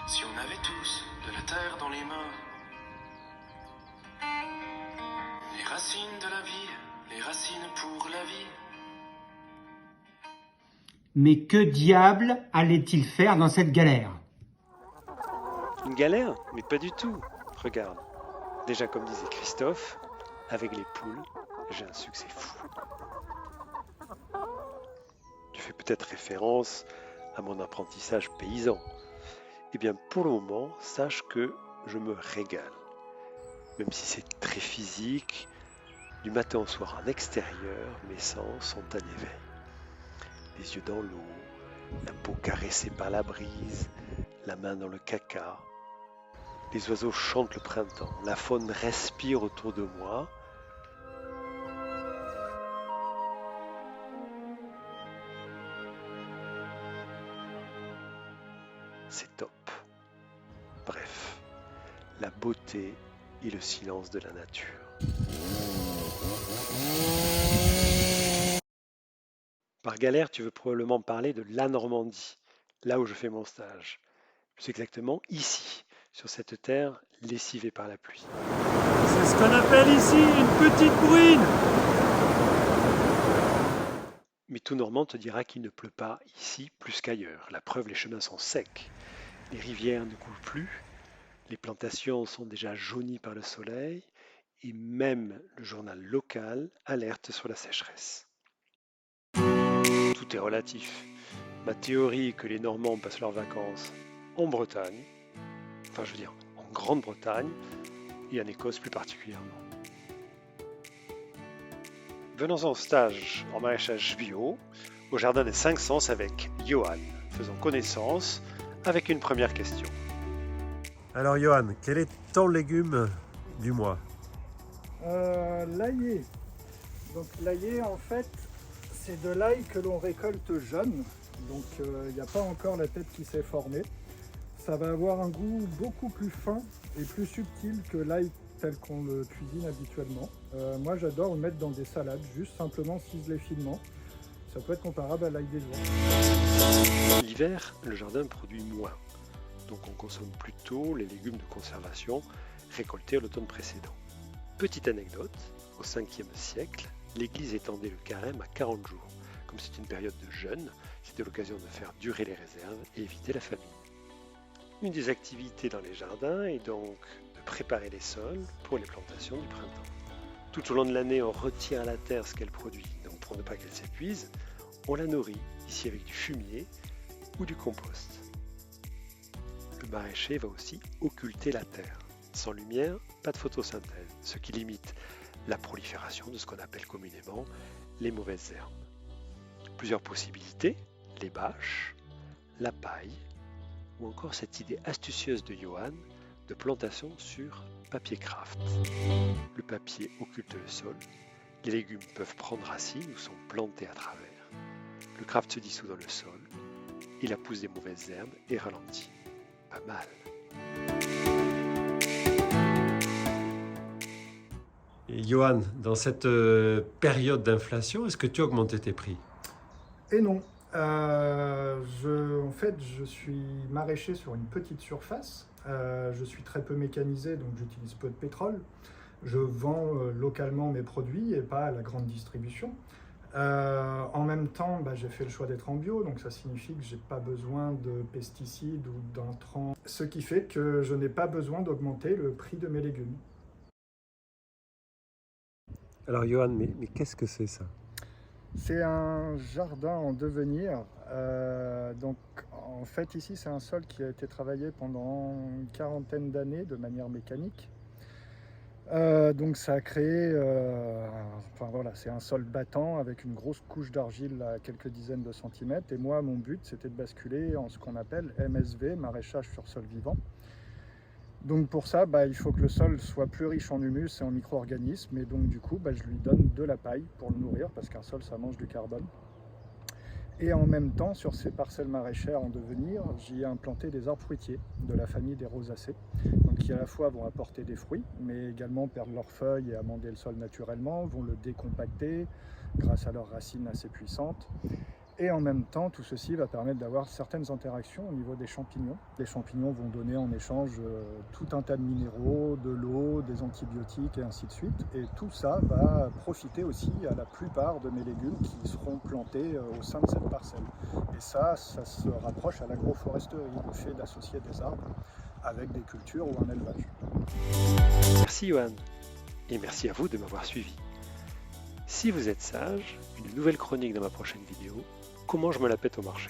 Si on avait tous de la terre dans les mains, les racines de la vie, les racines pour la vie. Mais que diable allait-il faire dans cette galère? Une galère? Mais pas du tout. Regarde. Déjà comme disait Christophe, avec les poules, j'ai un succès fou. Tu fais peut-être référence à mon apprentissage paysan. Eh bien, pour le moment, sache que je me régale. Même si c'est très physique, du matin au soir en extérieur, mes sens sont en éveil. Les yeux dans l'eau, la peau caressée par la brise, la main dans le caca. Les oiseaux chantent le printemps, la faune respire autour de moi. C'est top. Bref, la beauté et le silence de la nature. Par galère, tu veux probablement parler de la Normandie, là où je fais mon stage. Plus exactement ici, sur cette terre lessivée par la pluie. C'est ce qu'on appelle ici une petite bruine. Mais tout Normand te dira qu'il ne pleut pas ici plus qu'ailleurs. La preuve, les chemins sont secs, les rivières ne coulent plus, les plantations sont déjà jaunies par le soleil, et même le journal local alerte sur la sécheresse. Tout est relatif. Ma théorie que les Normands passent leurs vacances en Bretagne, enfin je veux dire en Grande-Bretagne, et en Écosse plus particulièrement. Venons en stage en maraîchage bio au jardin des 5 sens avec Johan. Faisons connaissance avec une première question. Alors Johan, quel est ton légume du mois? L'ail. Donc l'ail, en fait, c'est de l'ail que l'on récolte jeune. Donc il n'y a pas encore la tête qui s'est formée. Ça va avoir un goût beaucoup plus fin et plus subtil que l'ail tel qu'on le cuisine habituellement. Moi j'adore le mettre dans des salades, juste simplement ciseler finement. Ça peut être comparable à l'ail des jours. L'hiver, le jardin produit moins. Donc on consomme plutôt les légumes de conservation récoltés l'automne précédent. Petite anecdote, au 5e siècle, l'Église étendait le carême à 40 jours. Comme c'est une période de jeûne, c'était l'occasion de faire durer les réserves et éviter la famine. Une des activités dans les jardins est donc de préparer les sols pour les plantations du printemps. Tout au long de l'année, on retire à la terre ce qu'elle produit. Donc pour ne pas qu'elle s'épuise, on la nourrit, ici avec du fumier ou du compost. Le maraîcher va aussi occulter la terre. Sans lumière, pas de photosynthèse, ce qui limite la prolifération de ce qu'on appelle communément les mauvaises herbes. Plusieurs possibilités, les bâches, la paille, ou encore cette idée astucieuse de Johan de plantation sur papier craft. Le papier occulte le sol, les légumes peuvent prendre racine ou sont plantés à travers. Le craft se dissout dans le sol, et la pousse des mauvaises herbes est ralentie. Pas mal. Et Johan, dans cette période d'inflation, est-ce que tu as augmenté tes prix? Et non. En fait, je suis maraîcher sur une petite surface. Je suis très peu mécanisé, donc j'utilise peu de pétrole. Je vends localement mes produits et pas à la grande distribution. En même temps, j'ai fait le choix d'être en bio, donc ça signifie que je n'ai pas besoin de pesticides ou d'intrants, ce qui fait que je n'ai pas besoin d'augmenter le prix de mes légumes. Alors Johan, mais qu'est-ce que c'est ça? C'est un jardin en devenir. Donc en fait ici c'est un sol qui a été travaillé pendant une quarantaine d'années de manière mécanique. Donc ça a créé, enfin voilà, c'est un sol battant avec une grosse couche d'argile à quelques dizaines de centimètres. Et moi, mon but, c'était de basculer en ce qu'on appelle MSV, maraîchage sur sol vivant. Donc pour ça, il faut que le sol soit plus riche en humus et en micro-organismes. Et donc du coup, je lui donne de la paille pour le nourrir, parce qu'un sol, ça mange du carbone. Et en même temps, sur ces parcelles maraîchères en devenir, j'y ai implanté des arbres fruitiers de la famille des rosacées, donc qui à la fois vont apporter des fruits, mais également perdre leurs feuilles et amender le sol naturellement, vont le décompacter grâce à leurs racines assez puissantes. Et en même temps, tout ceci va permettre d'avoir certaines interactions au niveau des champignons. Les champignons vont donner en échange tout un tas de minéraux, de l'eau, des antibiotiques et ainsi de suite. Et tout ça va profiter aussi à la plupart de mes légumes qui seront plantés au sein de cette parcelle. Et ça se rapproche à l'agroforesterie, le fait d'associer des arbres avec des cultures ou un élevage. Merci Johan, et merci à vous de m'avoir suivi. Si vous êtes sage, une nouvelle chronique dans ma prochaine vidéo, comment je me la pète au marché.